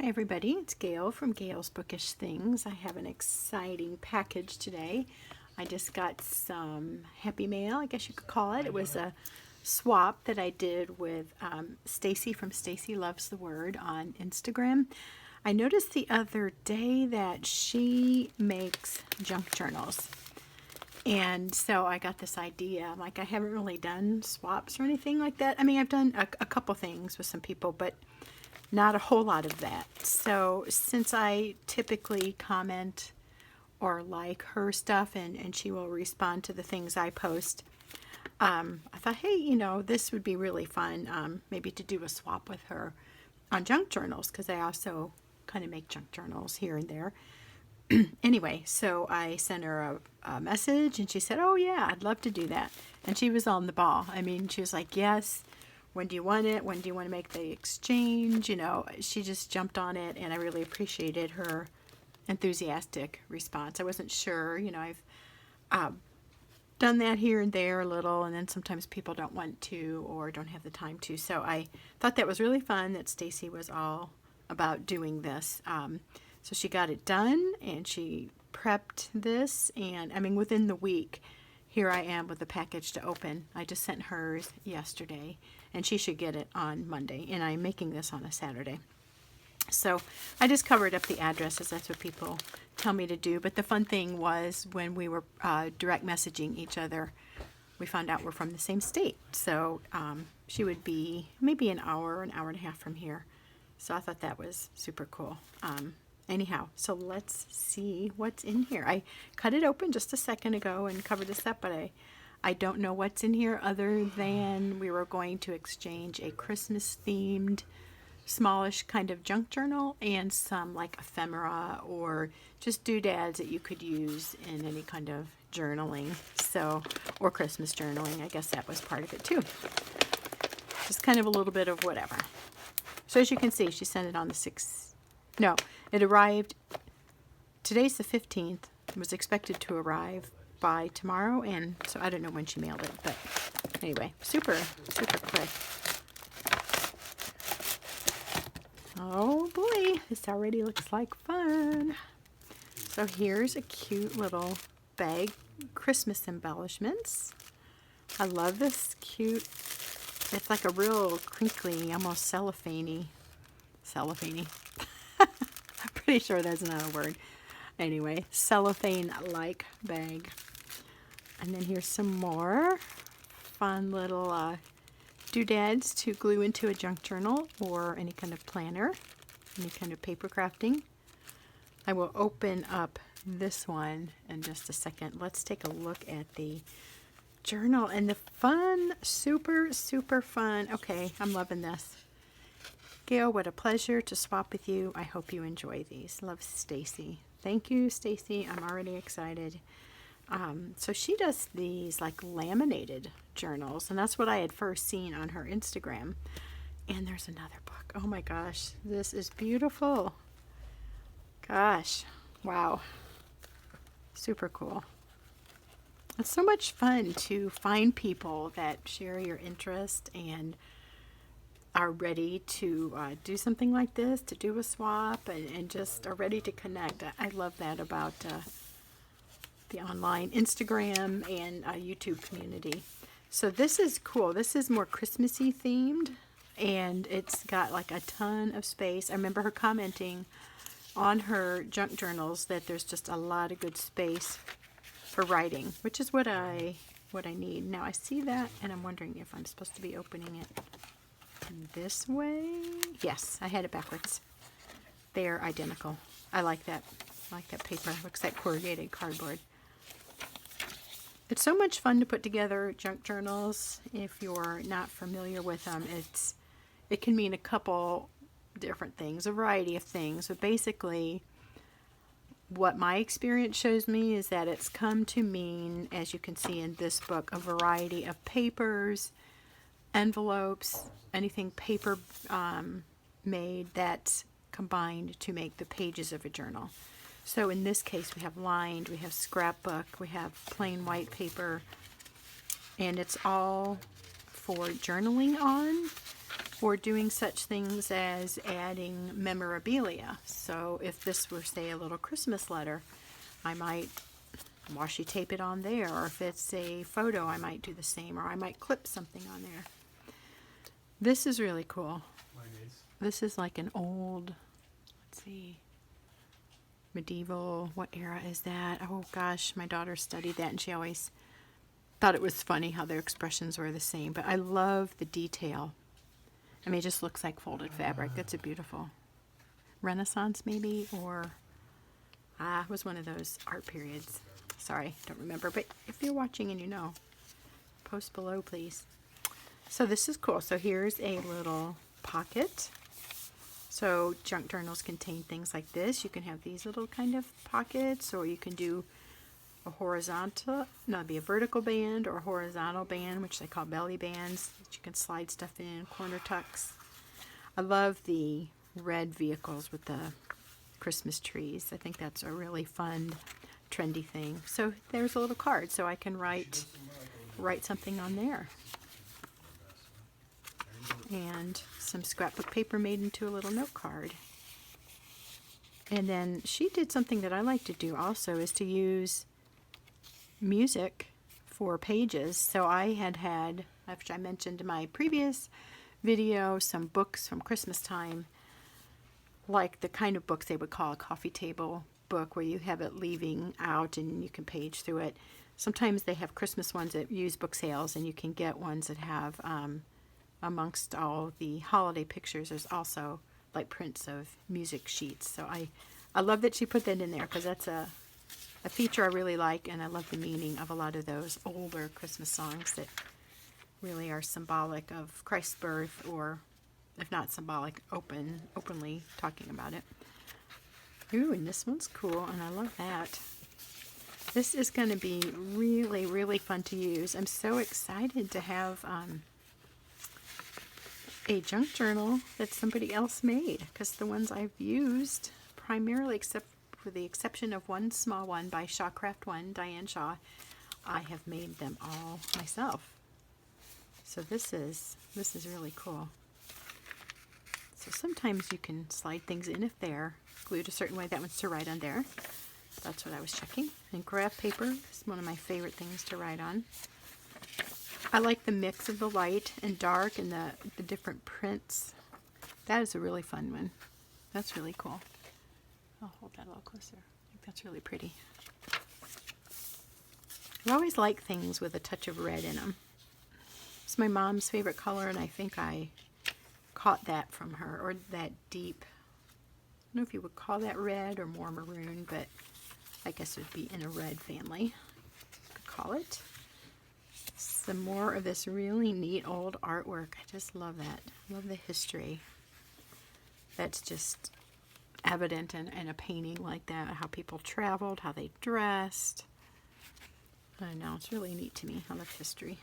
Hi everybody, it's Gail from Gail's Bookish Things. I have an exciting package today. I just got some happy mail, I guess you could call it. It was a swap that I did with Staci from Staci Loves the Word on Instagram. I noticed the other day that she makes junk journals. And so I got this idea. Like, I haven't really done swaps or anything like that. I mean, I've done a couple things with some people, but not a whole lot of that. So since I typically comment or like her stuff and she will respond to the things I post, I thought, hey, you know, this would be really fun, maybe to do a swap with her on junk journals, because I also kind of make junk journals here and there. Anyway, so I sent her a message and she said, oh yeah, I'd love to do that. And she was on the ball. I mean, she was like, yes, when do you want it? When do you want to make the exchange? You know, she just jumped on it, and I really appreciated her enthusiastic response. I wasn't sure, you know, I've done that here and there a little, and then sometimes people don't want to or don't have the time to. So I thought that was really fun that Staci was all about doing this. So she got it done, and she prepped this, and I mean, within the week, here I am with the package to open. I just sent hers yesterday, and she should get it on Monday, and I'm making this on a Saturday. So I just covered up the addresses. That's what people tell me to do. But the fun thing was when we were direct messaging each other, we found out we're from the same state. So she would be maybe an hour and a half from here. So I thought that was super cool. Anyhow, so let's see what's in here. I cut it open just a second ago and covered this up, but I don't know what's in here other than we were going to exchange a Christmas-themed, smallish kind of junk journal and some like ephemera or just doodads that you could use in any kind of journaling. So, or Christmas journaling, I guess that was part of it too. Just kind of a little bit of whatever. So as you can see, she sent it on the 6th. No, it arrived, today's the 15th. It was expected to arrive by tomorrow, and so I don't know when she mailed it, but anyway, super quick. Oh boy, this already looks like fun. So here's a cute little bag, Christmas embellishments. I love this cute, it's like a real crinkly, almost cellophane-y. I'm pretty sure that's not a word. Anyway, cellophane-like bag. And then here's some more fun little doodads to glue into a junk journal or any kind of planner, any kind of paper crafting. I will open up this one in just a second. Let's take a look at the journal and the fun, super fun. Okay, I'm loving this. Gail, what a pleasure to swap with you. I hope you enjoy these. Love, Staci. Thank you, Staci. I'm already excited. So she does these like laminated journals, and that's what I had first seen on her Instagram. And there's another book. Oh my gosh, this is beautiful. Gosh, wow. Super cool. It's so much fun to find people that share your interest and are ready to do something like this, to do a swap, and just are ready to connect. I love that about the online Instagram and YouTube community. So this is cool. This is more Christmassy themed, and it's got like a ton of space. I remember her commenting on her junk journals that there's just a lot of good space for writing, which is what I need. Now I see that, and I'm wondering if I'm supposed to be opening it this way. Yes, I had it backwards. They're identical. I like that. I like that paper. Looks like corrugated cardboard. It's so much fun to put together junk journals. If you're not familiar with them, it can mean a couple different things, a variety of things. But basically, what my experience shows me is that it's come to mean, as you can see in this book, a variety of papers, envelopes, anything paper made that's combined to make the pages of a journal. So in this case, we have lined, we have scrapbook, we have plain white paper, and it's all for journaling on. or doing such things as adding memorabilia. So if this were, say, a little Christmas letter, I might washi tape it on there, or if it's a photo, I might do the same, or I might clip something on there. This is really cool. This is like an old, let's see, medieval, what era is that? Oh gosh, my daughter studied that and she always thought it was funny how their expressions were the same, but I love the detail. I mean, it just looks like folded fabric. That's a beautiful Renaissance maybe, or it was one of those art periods. Sorry, don't remember, but if you're watching and you know, post below please. So this is cool. So here's a little pocket. So junk journals contain things like this. You can have these little kind of pockets, or you can do a horizontal, no, it'd be a vertical band or a horizontal band, which they call belly bands, that you can slide stuff in, corner tucks. I love the red vehicles with the Christmas trees. I think that's a really fun, trendy thing. So there's a little card, so I can write something on there. And some scrapbook paper made into a little note card. And then she did something that I like to do also, is to use music for pages. So I had, after I mentioned in my previous video, some books from Christmas time, like the kind of books they would call a coffee table book, where you have it leaving out and you can page through it. Sometimes they have Christmas ones at used book sales, and you can get ones that have amongst all the holiday pictures, there's also like prints of music sheets. So I love that she put that in there, because that's a feature I really like, and I love the meaning of a lot of those older Christmas songs that really are symbolic of Christ's birth, or if not symbolic, openly talking about it. Ooh, and this one's cool, and I love that. This is going to be really, really fun to use. I'm so excited to have a junk journal that somebody else made, because the ones I've used primarily, except for the exception of one small one by Shawcraft One, Diane Shaw, I have made them all myself. So this is really cool. So sometimes you can slide things in if they're glued a certain way. That one's to write on there. That's what I was checking. And graph paper is one of my favorite things to write on. I like the mix of the light and dark and the different prints. That is a really fun one. That's really cool. I'll hold that a little closer. I think that's really pretty. I always like things with a touch of red in them. It's my mom's favorite color, and I think I caught that from her, or that deep, I don't know if you would call that red or more maroon, but I guess it would be in a red family, you could call it. Some more of this really neat old artwork. I just love that. I love the history. That's just evident in a painting like that, how people traveled, how they dressed. I know, it's really neat to me. I love history.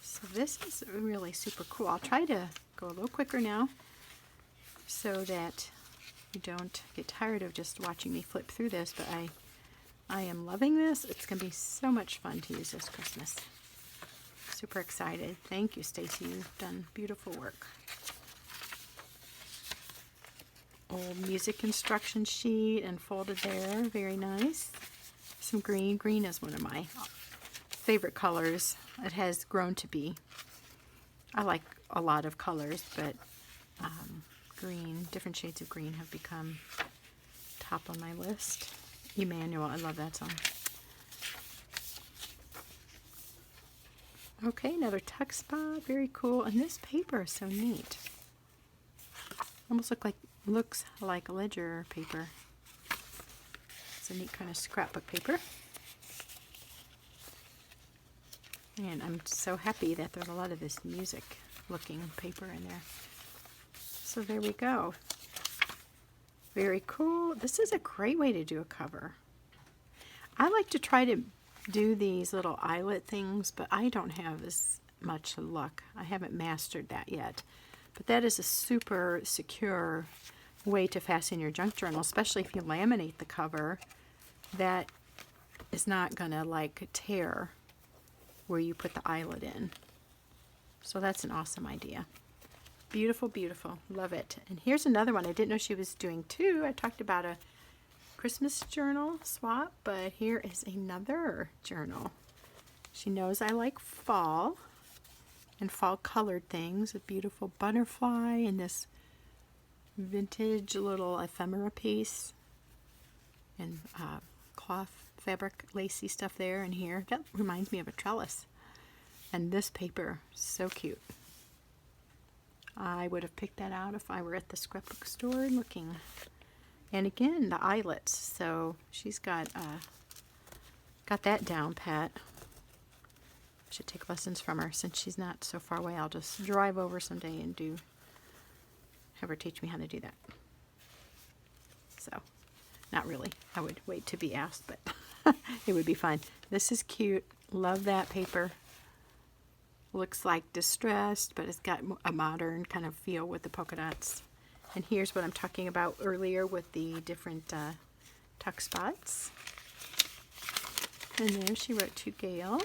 So this is really super cool. I'll try to go a little quicker now so that you don't get tired of just watching me flip through this, but I am loving this. It's going to be so much fun to use this Christmas. Super excited. Thank you, Staci. You've done beautiful work. Old music instruction sheet and folded there. Very nice. Some green. Green is one of my favorite colors. It has grown to be. I like a lot of colors, but green, different shades of green have become top on my list. Emmanuel, I love that song. Okay, another tuck spot, very cool. And this paper is so neat. Almost looks like ledger paper. It's a neat kind of scrapbook paper. And I'm so happy that there's a lot of this music looking paper in there. So there we go. Very cool. This is a great way to do a cover. I like to try to do these little eyelet things, but I don't have as much luck. I haven't mastered that yet. But that is a super secure way to fasten your junk journal, especially if you laminate the cover. That is not going to like tear where you put the eyelet in. So that's an awesome idea. Beautiful, beautiful. Love it. And here's another one. I didn't know she was doing two. I talked about a Christmas journal swap, but here is another journal. She knows I like fall and fall colored things. A beautiful butterfly and this vintage little ephemera piece and cloth fabric lacy stuff there and here. That reminds me of a trellis. And this paper, so cute. I would have picked that out if I were at the scrapbook store looking. And again, the eyelets. So she's got that down pat. Should take lessons from her since she's not so far away. I'll just drive over someday and have her teach me how to do that. So, not really. I would wait to be asked, but it would be fun. This is cute. Love that paper. Looks like distressed, but it's got a modern kind of feel with the polka dots. And here's what I'm talking about earlier with the different tuck spots. And there she wrote to Gail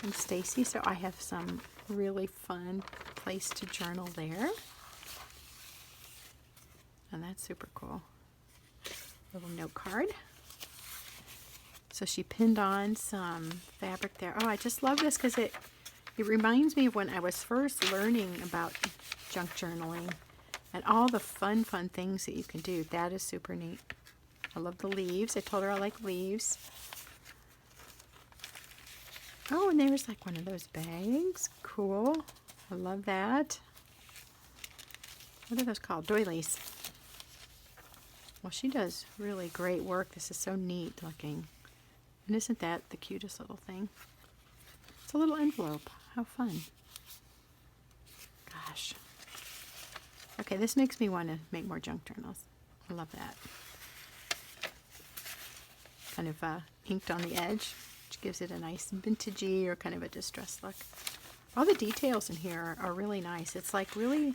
and Staci, so I have some really fun place to journal there. And that's super cool. Little note card. So she pinned on some fabric there. Oh, I just love this because it reminds me of when I was first learning about junk journaling and all the fun things that you can do. That is super neat. I love the leaves. I told her I like leaves. Oh, and there's like one of those bags. Cool. I love that. What are those called? Doilies. Well, she does really great work. This is so neat looking. And isn't that the cutest little thing? It's a little envelope. How fun. Gosh. Okay, this makes me want to make more junk journals. I love that. Kind of inked on the edge, which gives it a nice vintagey or kind of a distressed look. All the details in here are really nice. It's like really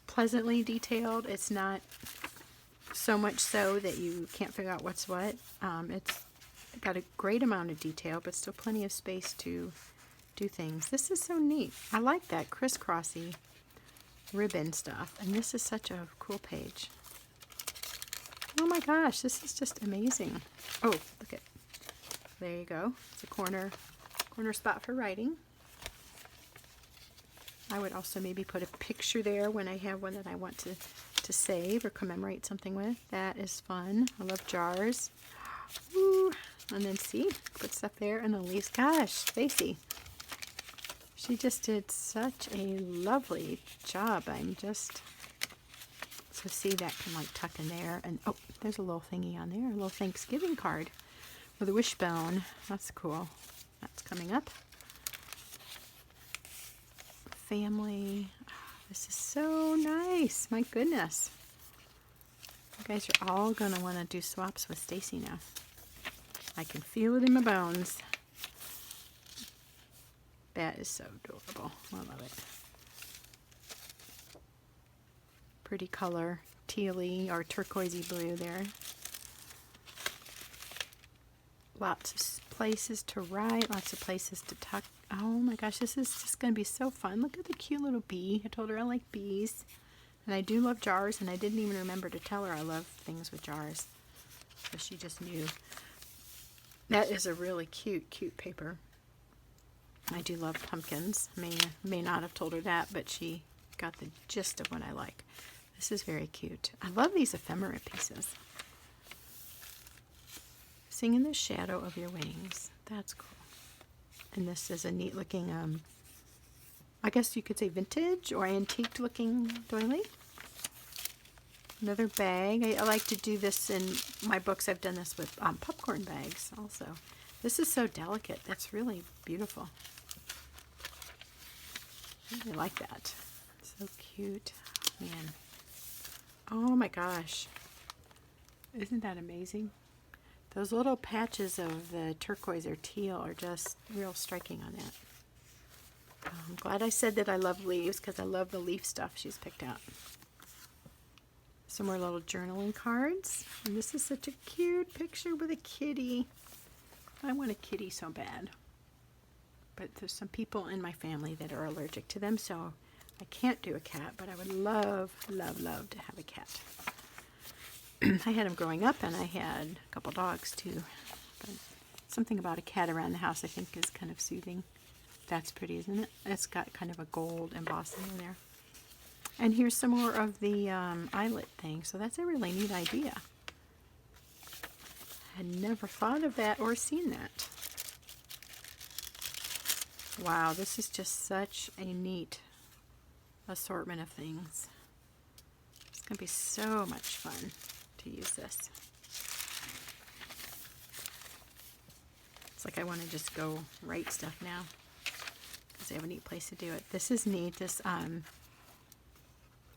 pleasantly detailed. It's not so much so that you can't figure out what's what. It's got a great amount of detail, but still plenty of space to do things. This is so neat. I like that crisscrossy ribbon stuff, and this is such a cool page. Oh my gosh, this is just amazing. Oh, look at, there you go. It's a corner spot for writing. I would also maybe put a picture there when I have one that I want to save or commemorate something with. That is fun. I love jars. Ooh. And then see, put stuff there and the leaves. Gosh, Staci. She just did such a lovely job. So see, that can like tuck in there. And oh, there's a little thingy on there, a little Thanksgiving card with a wishbone. That's cool. That's coming up. Family. Oh, this is so nice. My goodness. You guys are all going to want to do swaps with Staci now. I can feel it in my bones. That is so adorable. I love it. Pretty color, tealy or turquoisey blue there. Lots of places to write, lots of places to tuck. Oh my gosh, this is just going to be so fun. Look at the cute little bee. I told her I like bees. And I do love jars, and I didn't even remember to tell her I love things with jars. So she just knew. That is a really cute paper. I do love pumpkins. May not have told her that, but she got the gist of what I like. This is very cute. I love these ephemera pieces. Sing in the shadow of your wings. That's cool. And this is a neat looking, I guess you could say vintage or antique looking doily. Another bag. I like to do this in my books. I've done this with popcorn bags also. This is so delicate. That's really beautiful. I really like that. So cute. Man. Oh my gosh. Isn't that amazing? Those little patches of the turquoise or teal are just real striking on that. I'm glad I said that I love leaves because I love the leaf stuff she's picked out. Some more little journaling cards. And this is such a cute picture with a kitty. I want a kitty so bad. but there's some people in my family that are allergic to them, so I can't do a cat, but I would love, love, love to have a cat. I had them growing up, and I had a couple dogs too. But something about a cat around the house I think is kind of soothing. That's pretty, isn't it? It's got kind of a gold embossing in there. And here's some more of the eyelet thing, so that's a really neat idea. I had never thought of that or seen that. Wow, this is just such a neat assortment of things. It's going to be so much fun to use this. It's like I want to just go write stuff now because I have a neat place to do it. This is neat, this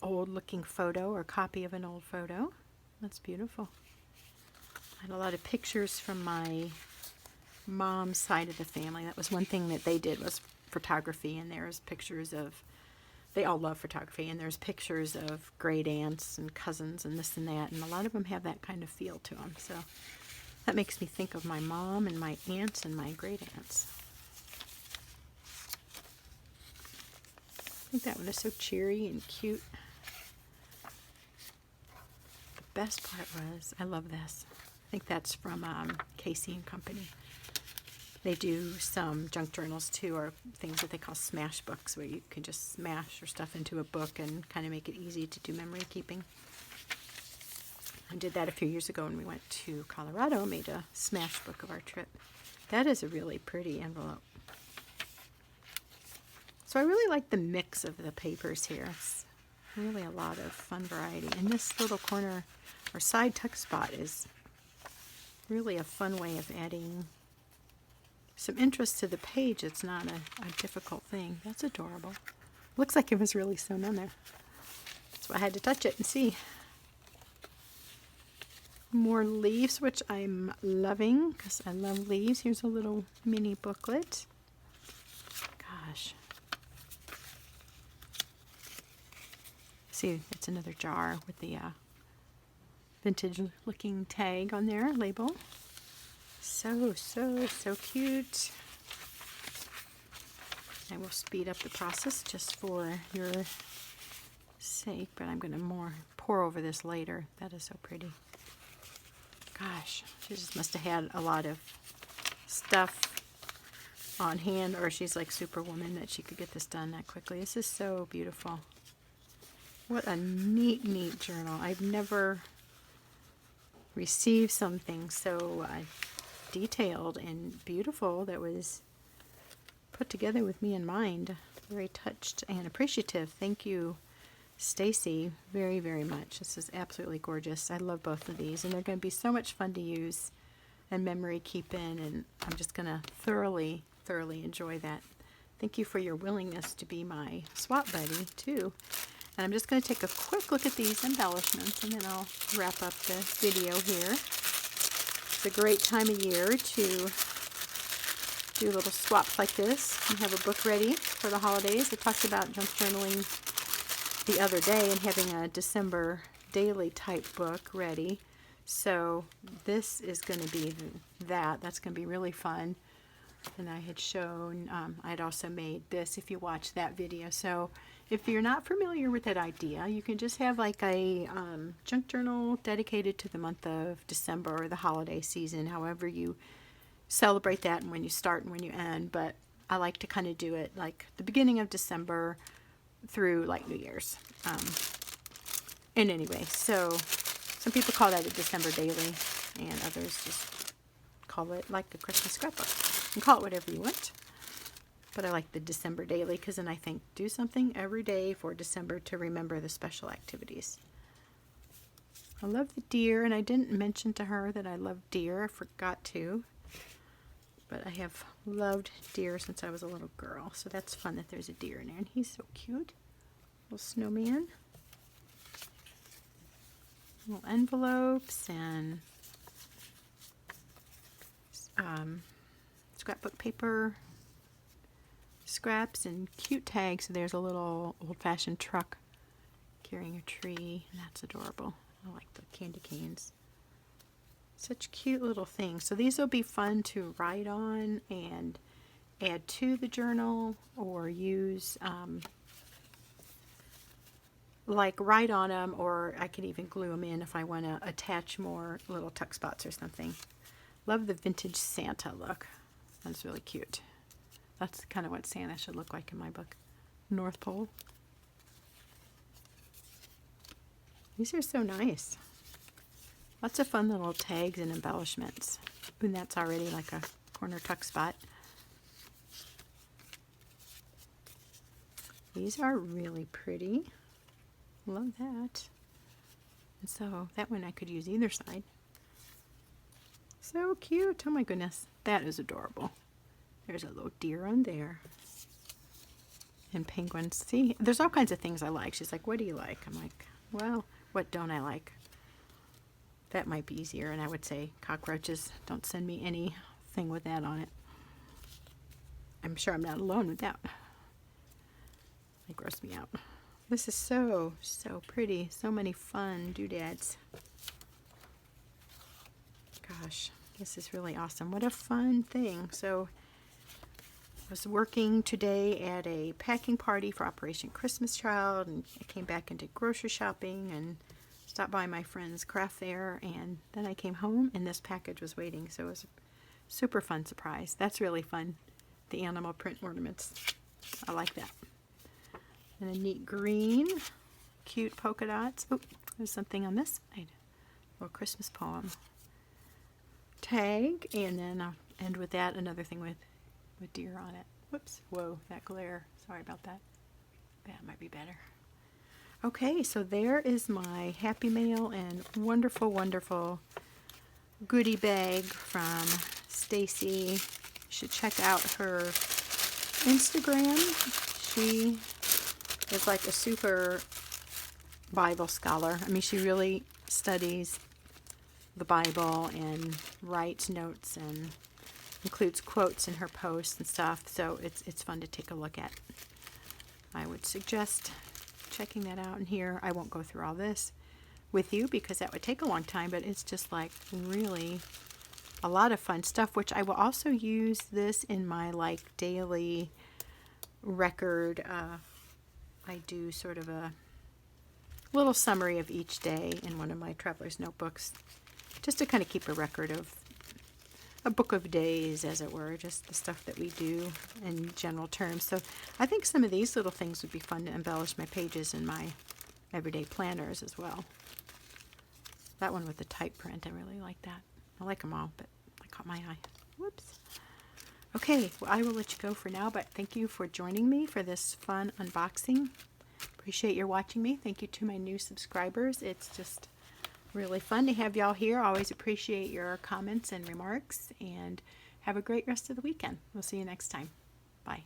old looking photo or copy of an old photo. That's beautiful. I had a lot of pictures from my mom's side of the family. That was one thing that they did, was photography, and there's pictures of, they all love photography, and there's pictures of great aunts and cousins and this and that, and a lot of them have that kind of feel to them. So that makes me think of my mom and my aunts and my great aunts. I think that one is so cheery and cute. The best part was, I love this. I think that's from Casey and Company. They do some junk journals too, or things that they call smash books, where you can just smash your stuff into a book and kind of make it easy to do memory keeping. I did that a few years ago when we went to Colorado, made a smash book of our trip. That is a really pretty envelope. So I really like the mix of the papers here. It's really a lot of fun variety. And this little corner or side tuck spot is really a fun way of adding some interest to the page. It's not a difficult thing. That's adorable. Looks like it was really sewn on there. So I had to touch it and see. More leaves, which I'm loving because I love leaves. Here's a little mini booklet. Gosh. See, it's another jar with the vintage looking tag on there, label. So, so, so cute. I will speed up the process just for your sake, but I'm going to pour over this later. That is so pretty. Gosh, she just must have had a lot of stuff on hand, or she's like Superwoman that she could get this done that quickly. This is so beautiful. What a neat, neat journal. I've never received something so detailed and beautiful that was put together with me in mind. Very touched and appreciative. Thank you, Staci, very, very much. This is absolutely gorgeous. I love both of these, and they're going to be so much fun to use and memory keep in, and I'm just going to thoroughly, thoroughly enjoy that. Thank you for your willingness to be my swap buddy, too. And I'm just going to take a quick look at these embellishments, and then I'll wrap up the video here. It's a great time of year to do little swaps like this and have a book ready for the holidays. I talked about junk journaling the other day and having a December daily type book ready. So this is going to be that's going to be really fun. And I had shown, I had also made this if you watch that video. So if you're not familiar with that idea, you can just have like a junk journal dedicated to the month of December or the holiday season, however you celebrate that and when you start and when you end. But I like to kind of do it like the beginning of December through like New Year's. And anyway, so some people call that a December daily, and others just call it like a Christmas scrapbook. You can call it whatever you want. But I like the December daily because then I think do something every day for December to remember the special activities. I love the deer, and I didn't mention to her that I love deer. I forgot to. But I have loved deer since I was a little girl. So that's fun that there's a deer in there. And he's so cute. Little snowman. Little envelopes and scrapbook paper. Scraps and cute tags. So there's a little old-fashioned truck carrying a tree, and that's adorable. I like the candy canes. Such cute little things. So these will be fun to write on and add to the journal or use like write on them, or I can even glue them in if I want to attach more little tuck spots or something. Love the vintage Santa look. That's really cute. That's kind of what Santa should look like in my book. North Pole. These are so nice. Lots of fun little tags and embellishments. And that's already like a corner tuck spot. These are really pretty. Love that. And so that one I could use either side. So cute. Oh my goodness. That is adorable. There's a little deer on there. And penguins. See, there's all kinds of things I like. She's like, what do you like? I'm like, well, what don't I like? That might be easier. And I would say cockroaches. Don't send me anything with that on it. I'm sure I'm not alone with that. They gross me out. This is so pretty. So many fun doodads. Gosh, this is really awesome. What a fun thing. So I was working today at a packing party for Operation Christmas Child, and I came back and did grocery shopping and stopped by my friend's craft fair, and then I came home and this package was waiting. So it was a super fun surprise. That's really fun. The animal print ornaments. I like that. And a neat green, cute polka dots. Oh, there's something on this side. A little Christmas poem. Tag, and then I'll end with that. Another thing with deer on it. Whoops. Whoa, that glare. Sorry about that. That might be better. Okay, so there is my Happy Mail and wonderful, wonderful goodie bag from Staci. You should check out her Instagram. She is like a super Bible scholar. I mean, she really studies the Bible and writes notes and includes quotes in her posts and stuff. So it's fun to take a look at. I would suggest checking that out. And here, I won't go through all this with you because that would take a long time, but it's just like really a lot of fun stuff, which I will also use this in my like daily record. I do sort of a little summary of each day in one of my traveler's notebooks, just to kind of keep a record of a book of days, as it were, just the stuff that we do in general terms. So I think some of these little things would be fun to embellish my pages in my everyday planners as well. That one with the type print, I really like that. I like them all, but that caught my eye. Whoops. Okay, well, I will let you go for now, but thank you for joining me for this fun unboxing. Appreciate your watching me. Thank you to my new subscribers. It's just really fun to have y'all here. Always appreciate your comments and remarks, and have a great rest of the weekend. We'll see you next time. Bye.